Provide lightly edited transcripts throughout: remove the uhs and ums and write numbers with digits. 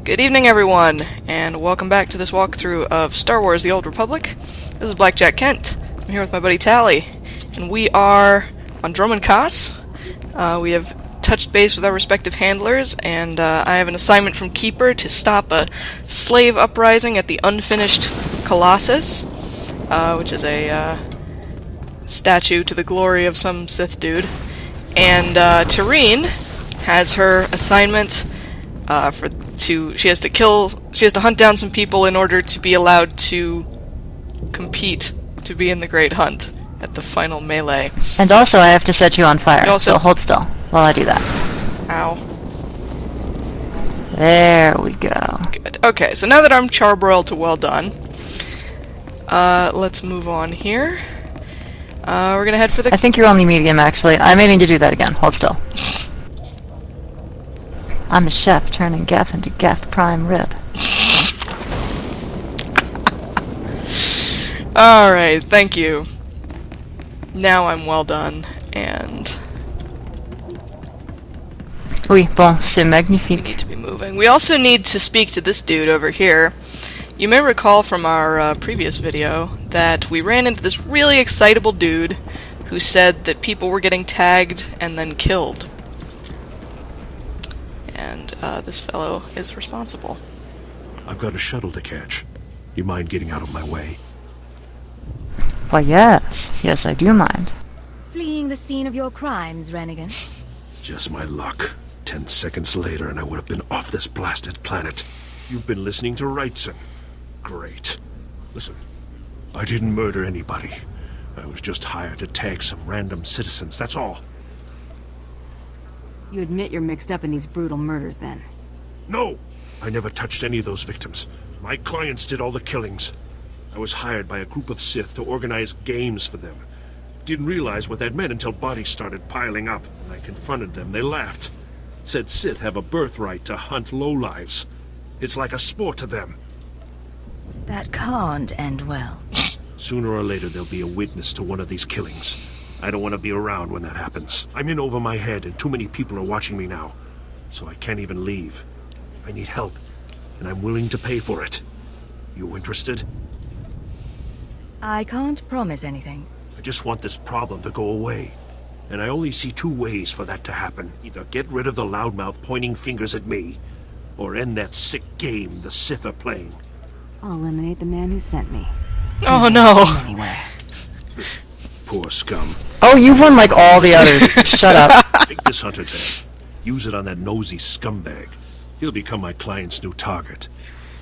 Good evening, everyone, and welcome back to this walkthrough of Star Wars: The Old Republic. This is Blackjack Kent. I'm here with my buddy Tally, and we are on Dromund Kaas. We have touched base with our respective handlers, and I have an assignment from Keeper to stop a slave uprising at the Unfinished Colossus, which is a statue to the glory of some Sith dude. And Tarene has her assignment she has to hunt down some people in order to be allowed to compete to be in the Great Hunt at the final melee. And also I have to set you on fire, so hold still while I do that. Ow. There we go. Good. Okay, so now that I'm charbroiled to well done, let's move on here. We're gonna head for the... I think you're only medium, actually. I may need to do that again. Hold still. I'm a chef turning Geth into Geth prime rib. Alright, thank you. Now I'm well done, and... Oui, bon, c'est we magnifique. need to be moving. We also need to speak to this dude over here. You may recall from our previous video that we ran into this really excitable dude who said that people were getting tagged and then killed. And this fellow is responsible. I've got a shuttle to catch. You mind getting out of my way? Why, yes. Yes, I do mind. Fleeing the scene of your crimes, Renegade. Just my luck. 10 seconds later and I would have been off this blasted planet. You've been listening to Wrightson. Great. Listen, I didn't murder anybody. I was just hired to tag some random citizens, that's all. You admit you're mixed up in these brutal murders, then? No! I never touched any of those victims. My clients did all the killings. I was hired by a group of Sith to organize games for them. Didn't realize what that meant until bodies started piling up. When I confronted them, they laughed. Said Sith have a birthright to hunt lowlives. It's like a sport to them. That can't end well. Sooner or later there'll be a witness to one of these killings. I don't want to be around when that happens. I'm in over my head and too many people are watching me now. So I can't even leave. I need help, and I'm willing to pay for it. You interested? I can't promise anything. I just want this problem to go away. And I only see two ways for that to happen. Either get rid of the loudmouth pointing fingers at me, or end that sick game the Sith are playing. I'll eliminate the man who sent me. Oh no! Anyway. Poor scum. Oh, you've won like all the others. Shut up. Take this hunter tag. Use it on that nosy scumbag. He'll become my client's new target.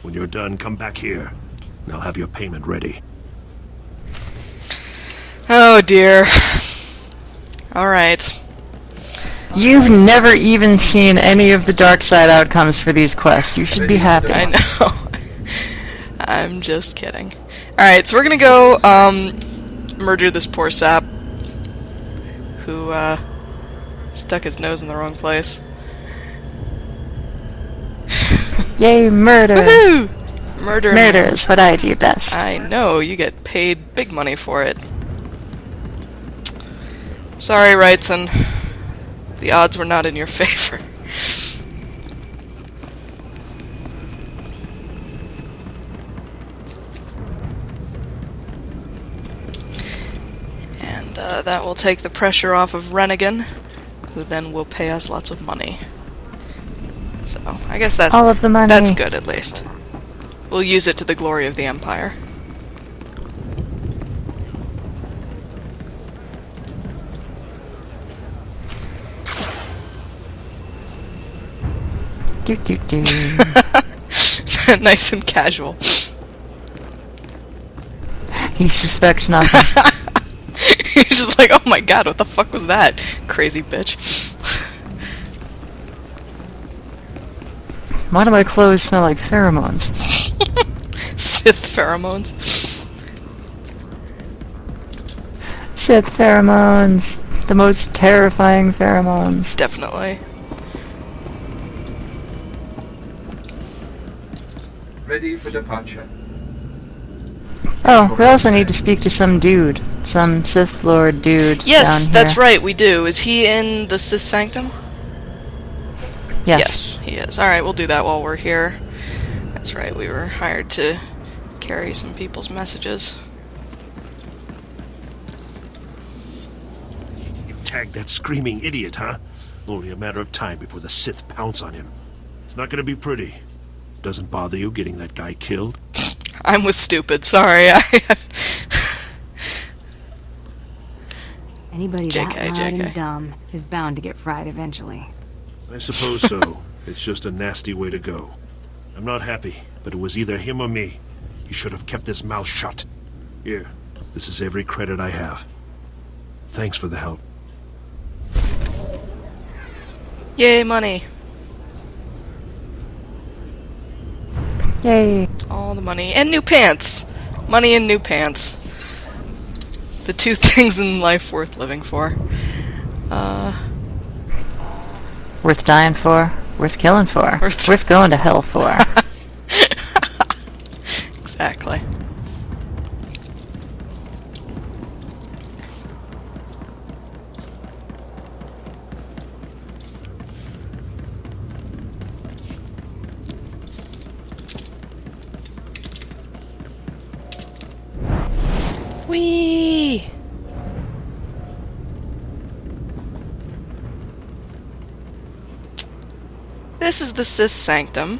When you're done, come back here, and I'll have your payment ready. Oh dear. Alright. You've never even seen any of the dark side outcomes for these quests. You should be happy. I know. I'm just kidding. Alright, so we're gonna go, murder this poor sap who, stuck his nose in the wrong place. Yay, murder! Woohoo! Murder. Murder is what I do best. I know, you get paid big money for it. Sorry, Wrightson. The odds were not in your favor. And that will take the pressure off of Renegade, who then will pay us lots of money. So, I guess all of the money. That's good, at least. We'll use it to the glory of the Empire. Do do do. Nice and casual. He suspects nothing. He's just like, oh my god, what the fuck was that? Crazy bitch. Why do my clothes smell like pheromones? Sith pheromones. Sith pheromones. The most terrifying pheromones. Definitely. Ready for departure. Oh, we also need to speak to some dude. Some Sith Lord dude. Yes, down that's here. right, we do. Is he in the Sith Sanctum? Yes. Yes, he is. Alright, we'll do that while we're here. That's right, we were hired to carry some people's messages. You tagged that screaming idiot, huh? Only a matter of time before the Sith pounce on him. It's not gonna be pretty. Doesn't bother you getting that guy killed? I'm with stupid, sorry. Anybody JK, that loud JK. and dumb is bound to get fried eventually. I suppose so. It's just a nasty way to go. I'm not happy, but it was either him or me. He should have kept his mouth shut. Here, this is every credit I have. Thanks for the help. Yay, money. Yay. All the money. And new pants! Money and new pants. The two things in life worth living for. Worth dying for. Worth killing for. Worth going to hell for. Exactly. Whee! This is the Sith Sanctum.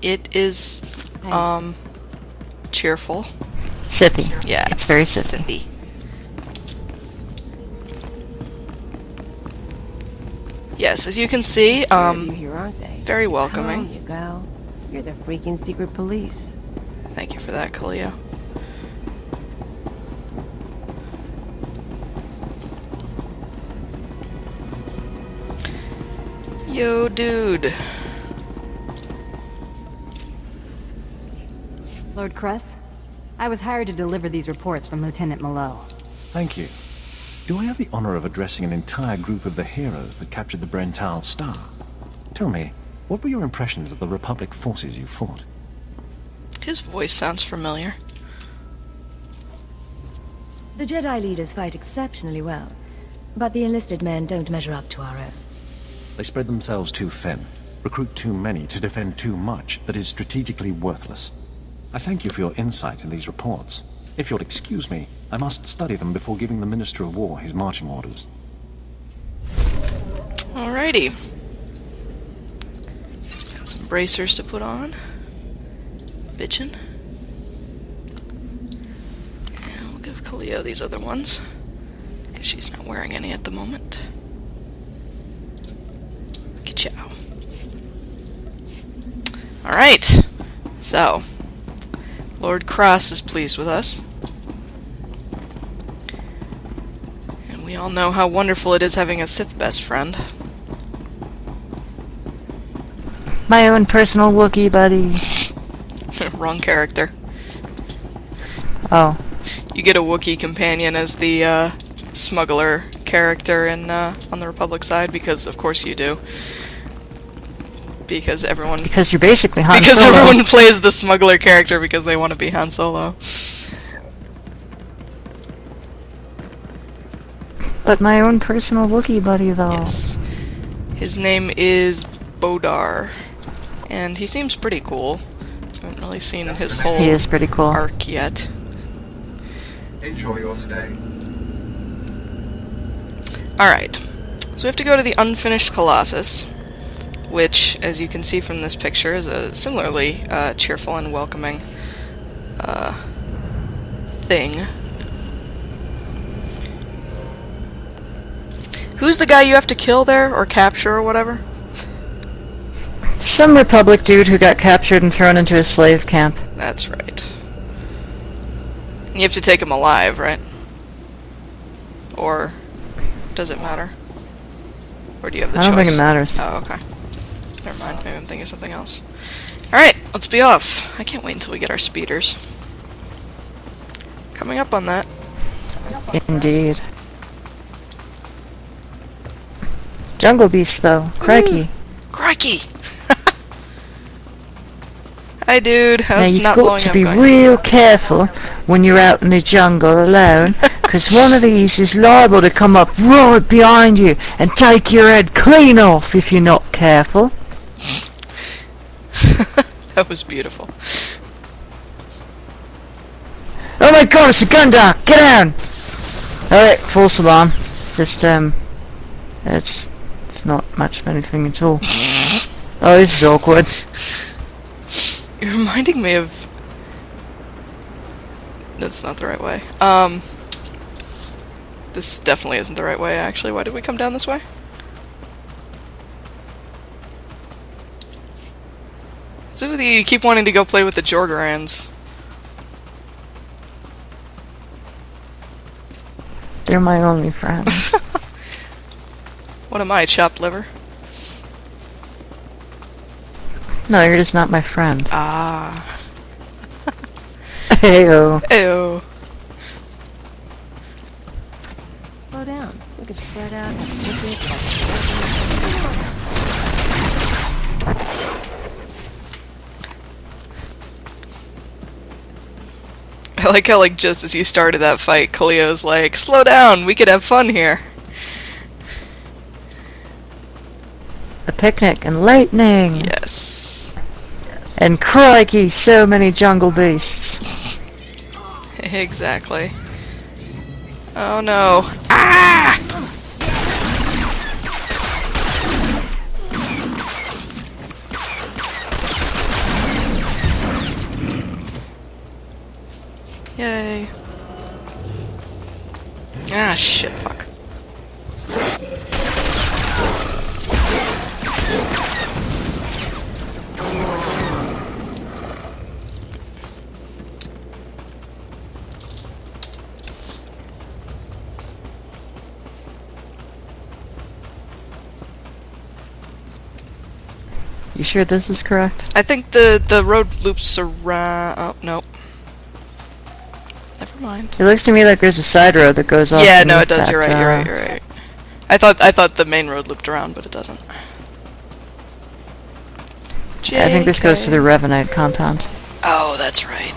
It is, cheerful. Sithy. Yeah, It's very Sithy. Sithy. Yes, as you can see, You here, aren't they? very welcoming. Home you go. You're the freaking secret police. Thank you for that, Kalia. Yo, dude. Lord Cress, I was hired to deliver these reports from Lieutenant Malo. Thank you. Do I have the honor of addressing an entire group of the heroes that captured the Brental Star? Tell me, what were your impressions of the Republic forces you fought? His voice sounds familiar. The Jedi leaders fight exceptionally well, but the enlisted men don't measure up to our own. They spread themselves too thin, recruit too many to defend too much that is strategically worthless. I thank you for your insight in these reports. If you'll excuse me, I must study them before giving the Minister of War his marching orders. Alrighty. Got some bracers to put on. Bitchin'. And we'll give Kalia these other ones, because she's not wearing any at the moment. Ka-chow. Alright. So, Lord Cross is pleased with us. And we all know how wonderful it is having a Sith best friend. My own personal Wookiee buddy. Wrong character. Oh. You get a Wookiee companion as the smuggler character in on the Republic side, because of course you do. Because everyone Because you're basically Han because Solo. everyone plays the smuggler character because they want to be Han Solo. But my own personal Wookiee buddy, though. Yes. His name is Bodar, and he seems pretty cool. Haven't really seen his whole He is pretty cool. arc yet. Enjoy your stay. Alright, so we have to go to the Unfinished Colossus, which, as you can see from this picture, is a similarly cheerful and welcoming thing. Who's the guy you have to kill there, or capture, or whatever? Some Republic dude who got captured and thrown into a slave camp. That's right. You have to take him alive, right? Or does it matter? Or do you have the I choice? don't think it matters. Oh, okay. Never mind. Maybe I'm thinking of something else. Alright, let's be off. I can't wait until we get our speeders. Coming up on that. Indeed. Jungle Beast, though. Crikey. Crikey! Hi, dude. Now How's you've not got blowing to up be going? real careful when you're out in the jungle alone, because one of these is liable to come up right behind you and take your head clean off if you're not careful. That That was beautiful. Oh my god, it's a gun dock! Get down! Alright, false alarm. Just, it's not much of anything at all. Oh, this is awkward. You're reminding me of... That's not the right way. This definitely isn't the right way, actually. Why did we come down this way? What's it with you keep wanting to go play with the Jorgarans? They're my only friends. What am I, chopped liver? No, you're just not my friend. Ah. Heyo. Ew. Slow down. We could spread out. I like how, like, just as you started that fight, Cleo's like, slow down, we could have fun here. A picnic and lightning. Yes. And crikey, so many jungle beasts. Exactly. Oh no. Ah! Yay. Ah, shit, fuck. You sure this is correct? I think the road loops around... Oh, no. Never mind. It looks to me like there's a side road that goes off. Yeah, no, it beneath does. that, You're right. You're right. I thought the main road looped around, but it doesn't. I think this goes to the Revenite compound. Oh, that's right.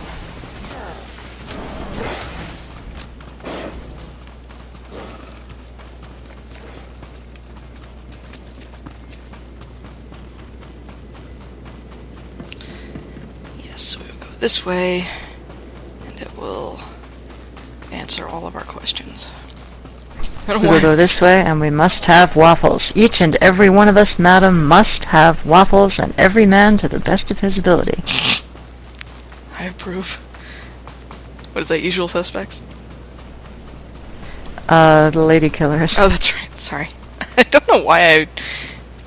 Yes, we will go this way, and it will answer all of our questions. I don't We will go this way, and we must have waffles. Each and every one of us, madam, must have waffles, and every man to the best of his ability. I approve. What is that, Usual Suspects? The lady killers. Oh, that's right. Sorry. I don't know why I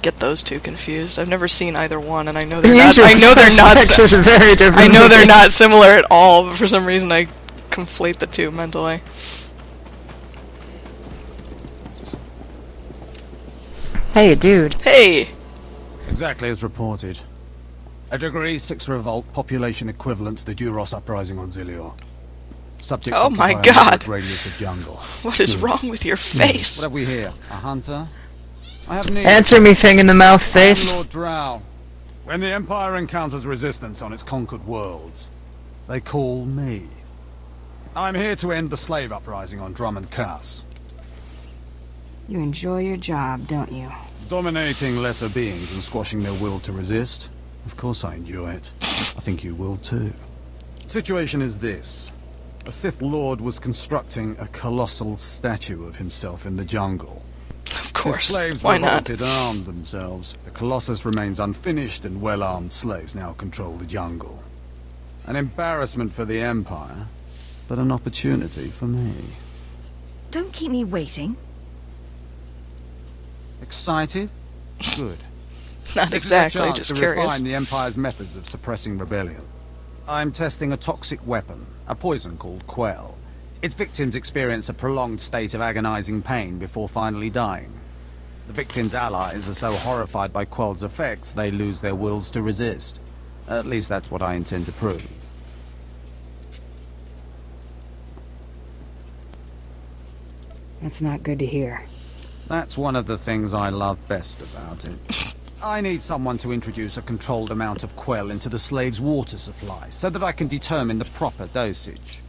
get those two confused. I've never seen either one, and I know they're not. I know they're not. Is a very different I know they're movie. not similar at all, but for some reason I conflate the two mentally. Hey, dude. Hey. Exactly as reported. A Degree 6 revolt, population equivalent to the Duros uprising on Zilior. Subjects Oh my occupy a God. moderate radius of jungle. What is wrong with your face? What have we here? A hunter? I have need. Answer me, thing in the mouth I face. am Lord Drow. When the Empire encounters resistance on its conquered worlds, they call me. I'm here to end the slave uprising on Drummond Cass. You enjoy your job, don't you? Dominating lesser beings and squashing their will to resist? Of course I enjoy it. I think you will too. Situation is this. A Sith Lord was constructing a colossal statue of himself in the jungle. Of course. His slaves Why not? revolted and armed themselves. The Colossus remains unfinished, and well-armed slaves now control the jungle. An embarrassment for the Empire, but an opportunity for me. Don't keep me waiting. Excited? Good. Not This is a exactly, chance just to curious. refine the Empire's methods of suppressing rebellion. I'm testing a toxic weapon, a poison called Quell. Its victims experience a prolonged state of agonizing pain before finally dying. The victims' allies are so horrified by Quell's effects, they lose their wills to resist. At least that's what I intend to prove. That's not good to hear. That's one of the things I love best about it. I need someone to introduce a controlled amount of Quell into the slave's water supply, so that I can determine the proper dosage.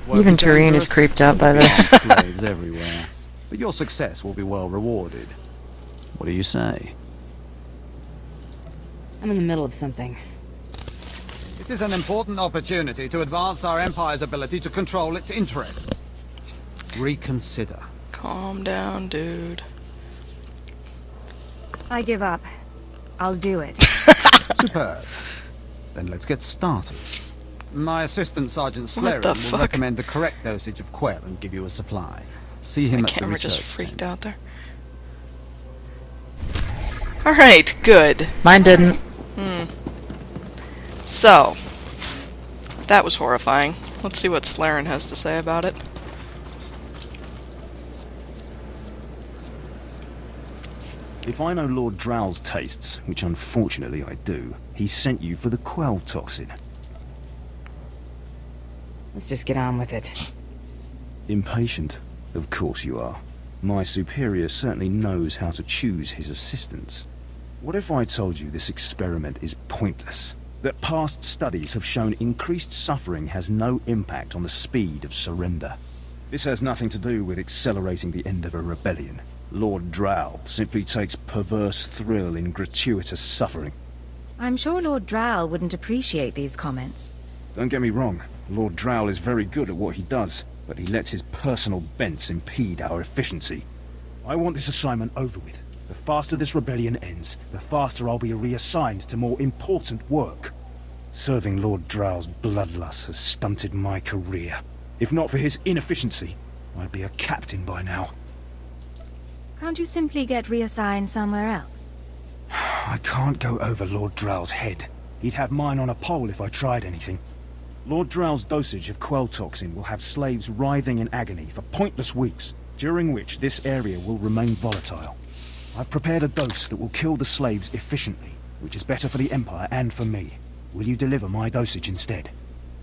Work Even is Tarene is dangerous. creeped out by this. Slaves everywhere. But your success will be well rewarded. What do you say? I'm in the middle of something. This is an important opportunity to advance our Empire's ability to control its interests. Reconsider. Calm down, dude. I give up. I'll do it. Superb. Then let's get started. My assistant, Sergeant What the Slytherin, will fuck? recommend the correct dosage of quail and give you a supply. See him My at the camera research just freaked tent. out there. Alright, good. Mine didn't. So, that was horrifying. Let's see what Slytherin has to say about it. If I know Lord Drow's tastes, which unfortunately I do, he sent you for the quell toxin. Let's just get on with it. Impatient? Of course you are. My superior certainly knows how to choose his assistants. What if I told you this experiment is pointless? That past studies have shown increased suffering has no impact on the speed of surrender. This has nothing to do with accelerating the end of a rebellion. Lord Drow simply takes perverse thrill in gratuitous suffering. I'm sure Lord Drow wouldn't appreciate these comments. Don't get me wrong, Lord Drow is very good at what he does, but he lets his personal bents impede our efficiency. I want this assignment over with. The faster this rebellion ends, the faster I'll be reassigned to more important work. Serving Lord Drow's bloodlust has stunted my career. If not for his inefficiency, I'd be a captain by now. Can't you simply get reassigned somewhere else? I can't go over Lord Drow's head. He'd have mine on a pole if I tried anything. Lord Drow's dosage of quell toxin will have slaves writhing in agony for pointless weeks, during which this area will remain volatile. I've prepared a dose that will kill the slaves efficiently, which is better for the Empire and for me. Will you deliver my dosage instead?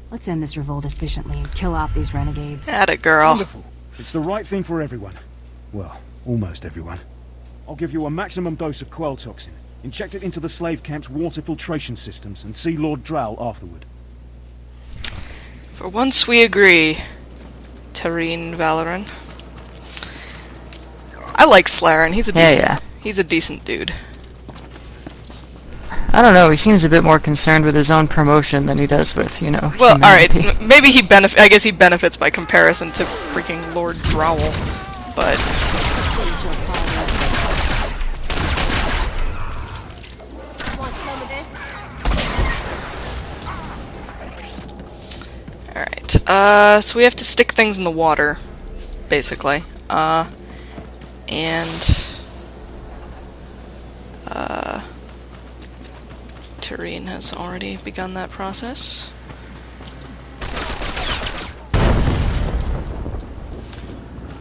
Let's end this revolt efficiently and kill off these renegades. Atta girl. Wonderful. It's the right thing for everyone. Well, almost everyone. I'll give you a maximum dose of quell toxin. Inject it into the slave camp's water filtration systems and see Lord Drow afterward. For once we agree, Tarene Valoran. I like Slytherin. He's a decent, he's a decent dude. I don't know, he seems a bit more concerned with his own promotion than he does with, you know, Well, alright, humanity. maybe I guess he benefits by comparison to freaking Lord Drow, but... Alright, so we have to stick things in the water, basically. Tarene has already begun that process.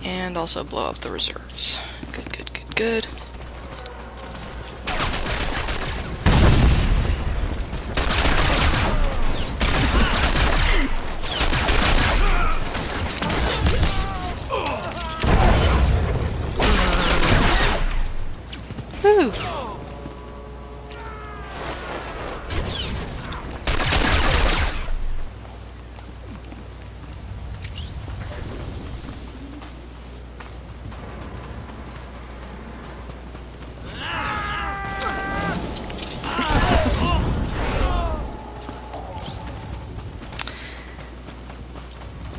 And also blow up the reserves. Good, good, good, good. Woo!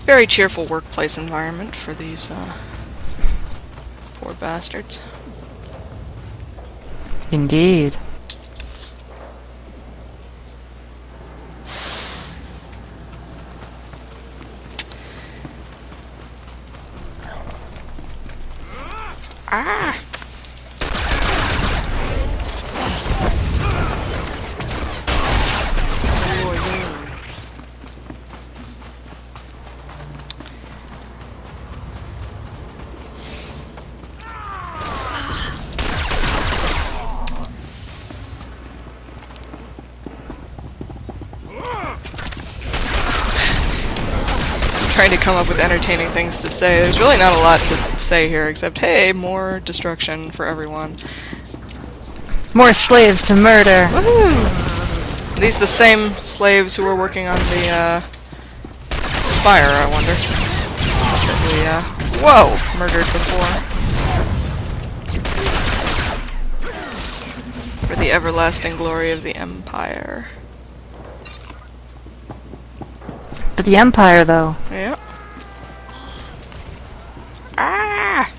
Very cheerful workplace environment for these poor bastards. Indeed. Ah! Trying to come up with entertaining things to say. There's really not a lot to say here, except, hey, more destruction for everyone. More slaves to murder. Woohoo! Are these the same slaves who were working on the, Spire, I wonder? That we, whoa! Murdered before. For the everlasting glory of the Empire. But the Empire, though. Yeah. Ah!